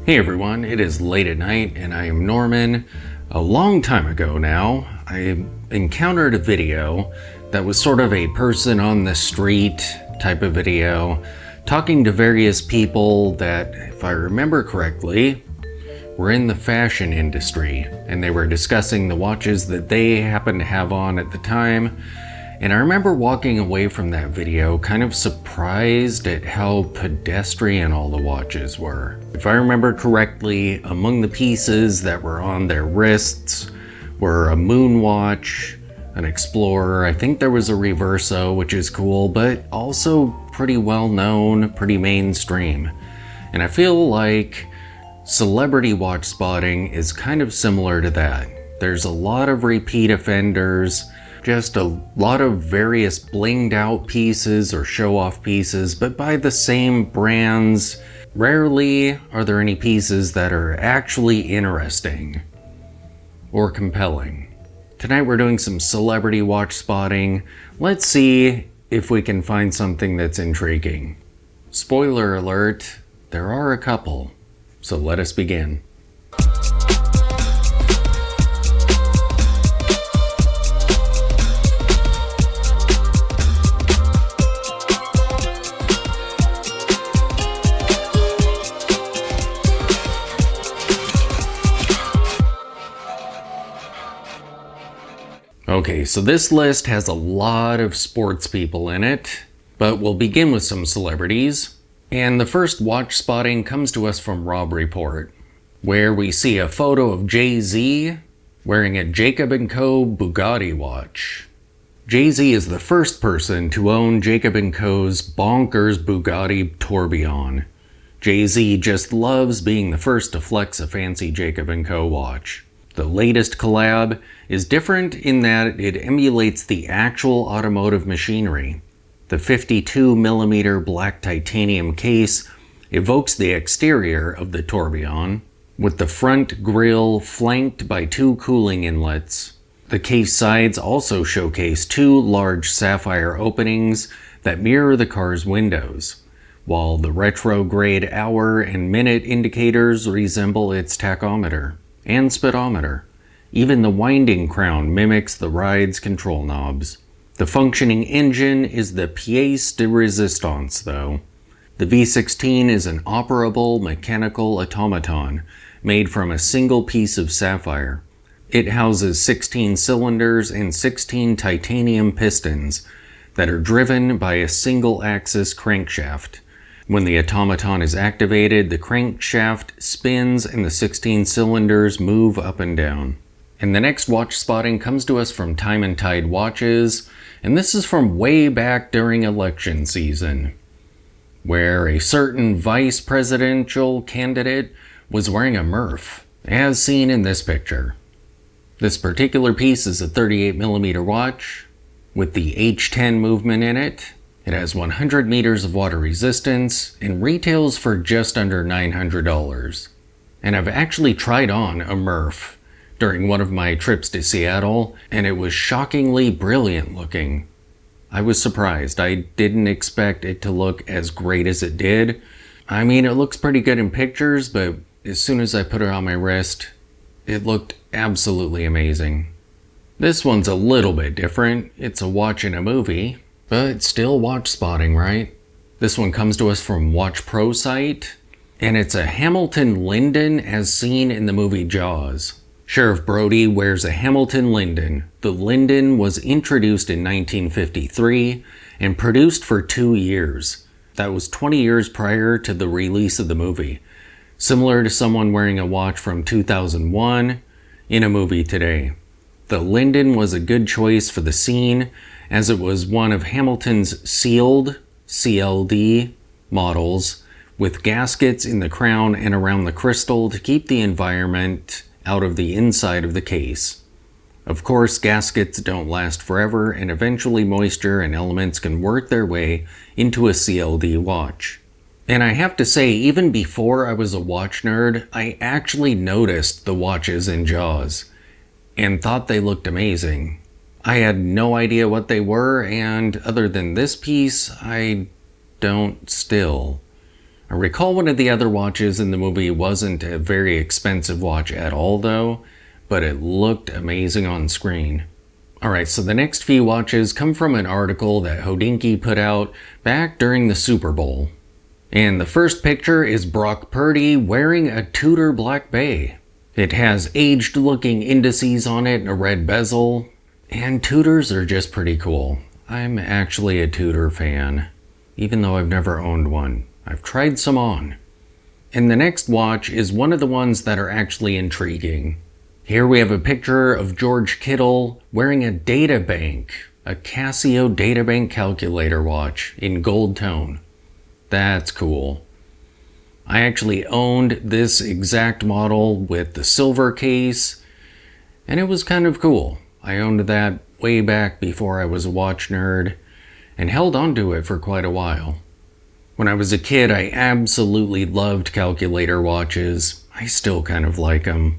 Hey everyone, it is late at night and I am Norman. A long time ago now, I encountered a video that was sort of a person on the street type of video, talking to various people that, if I remember correctly, were in the fashion industry, and they were discussing the watches that they happened to have on at the time. And I remember walking away from that video kind of surprised at how pedestrian all the watches were. If I remember correctly, among the pieces that were on their wrists were a moon watch, an Explorer, I think there was a Reverso, which is cool, but also pretty well known, pretty mainstream. And I feel like celebrity watch spotting is kind of similar to that. There's a lot of repeat offenders, just a lot of various blinged out pieces or show off pieces, but by the same brands. Rarely are there any pieces that are actually interesting or compelling. Tonight we're doing some celebrity watch spotting. Let's see if we can find something that's intriguing. Spoiler alert, there are a couple, so let us begin. Okay, so this list has a lot of sports people in it, but we'll begin with some celebrities. And the first watch spotting comes to us from Rob Report, where we see a photo of JayZ wearing a Jacob & Co. Bugatti watch. JayZ is the first person to own Jacob & Co.'s bonkers Bugatti Tourbillon. JayZ just loves being the first to flex a fancy Jacob & Co. watch. The latest collab is different in that it emulates the actual automotive machinery. The 52mm black titanium case evokes the exterior of the Tourbillon, with the front grille flanked by two cooling inlets. The case sides also showcase two large sapphire openings that mirror the car's windows, while the retrograde hour and minute indicators resemble its tachometer and speedometer. Even the winding crown mimics the ride's control knobs. The functioning engine is the pièce de résistance, though. The V16 is an operable mechanical automaton made from a single piece of sapphire. It houses 16 cylinders and 16 titanium pistons that are driven by a single-axis crankshaft. When the automaton is activated, the crankshaft spins and the 16 cylinders move up and down. And the next watch spotting comes to us from Time and Tide Watches, and this is from way back during election season, where a certain vice presidential candidate was wearing a Murph, as seen in this picture. This particular piece is a 38mm watch with the H10 movement in it. It has 100 meters of water resistance and retails for just under $900. And I've actually tried on a Murph during one of my trips to Seattle, and it was shockingly brilliant looking. I was surprised. I didn't expect it to look as great as it did. I mean, it looks pretty good in pictures, but as soon as I put it on my wrist, it looked absolutely amazing. This one's a little bit different. It's a watch in a movie, but still watch spotting, right? This one comes to us from Watch Pro site, and it's a Hamilton Linden as seen in the movie Jaws. Sheriff Brody wears a Hamilton Linden. The Linden was introduced in 1953 and produced for 2 years. That was 20 years prior to the release of the movie. Similar to someone wearing a watch from 2001 in a movie today. The Linden was a good choice for the scene, as it was one of Hamilton's sealed CLD models with gaskets in the crown and around the crystal to keep the environment out of the inside of the case. Of course, gaskets don't last forever, and eventually moisture and elements can work their way into a CLD watch. And I have to say, even before I was a watch nerd, I actually noticed the watches in Jaws and thought they looked amazing. I had no idea what they were, and other than this piece, I don't still. I recall one of the other watches in the movie wasn't a very expensive watch at all though, but it looked amazing on screen. Alright, so the next few watches come from an article that Hodinkee put out back during the Super Bowl. And the first picture is Brock Purdy wearing a Tudor Black Bay. It has aged looking indices on it and a red bezel, and Tudors are just pretty cool. I'm actually a Tudor fan, even though I've never owned one. I've tried some on. And the next watch is one of the ones that are actually intriguing. Here we have a picture of George Kittle wearing a databank, a Casio databank calculator watch in gold tone. That's cool. I actually owned this exact model with the silver case, and it was kind of cool. I owned that way back before I was a watch nerd, and held onto it for quite a while. When I was a kid, I absolutely loved calculator watches. I still kind of like them.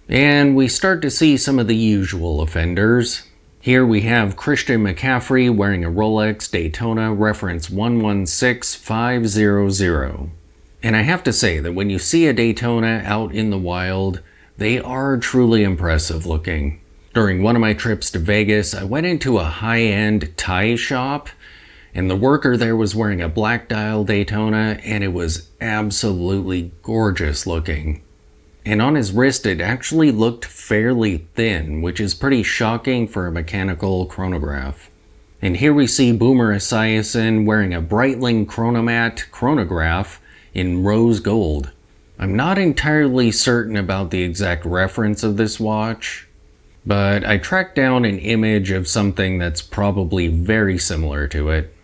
And we start to see some of the usual offenders. Here we have Christian McAffrey wearing a Rolex Daytona reference 116500. And I have to say that when you see a Daytona out in the wild, they are truly impressive looking. During one of my trips to Vegas, I went into a high-end tie shop, and the worker there was wearing a black dial Daytona, and it was absolutely gorgeous looking. And on his wrist it actually looked fairly thin, which is pretty shocking for a mechanical chronograph. And here we see Boomer Esiason wearing a Breitling Chronomat chronograph in rose gold. I'm not entirely certain about the exact reference of this watch, but I tracked down an image of something that's probably very similar to it.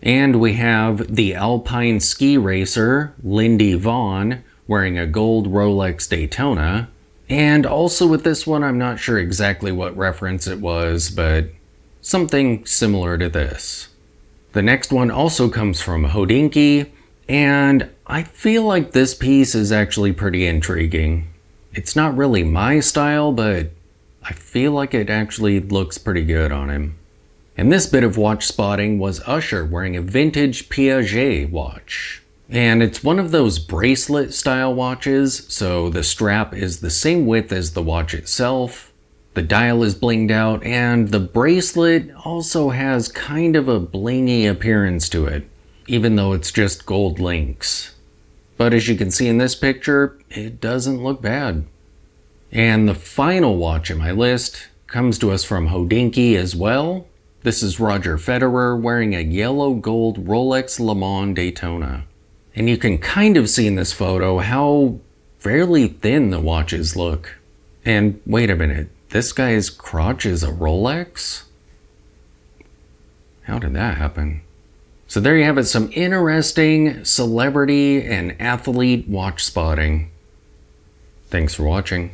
And we have the Alpine ski racer, Lindy Vaughn, wearing a gold Rolex Daytona. And also with this one, I'm not sure exactly what reference it was, but something similar to this. The next one also comes from Hodinkee, and I feel like this piece is actually pretty intriguing. It's not really my style, but I feel like it actually looks pretty good on him. And this bit of watch spotting was Usher wearing a vintage Piaget watch. And it's one of those bracelet style watches, so the strap is the same width as the watch itself. The dial is blinged out, and the bracelet also has kind of a blingy appearance to it, even though it's just gold links. But as you can see in this picture, it doesn't look bad. And the final watch in my list comes to us from Hodinkee as well. This is Roger Federer wearing a yellow gold Rolex Le Mans Daytona. And you can kind of see in this photo how fairly thin the watches look. And wait a minute, this guy's crotch is a Rolex? How did that happen? So there you have it, some interesting celebrity and athlete watch spotting. Thanks for watching.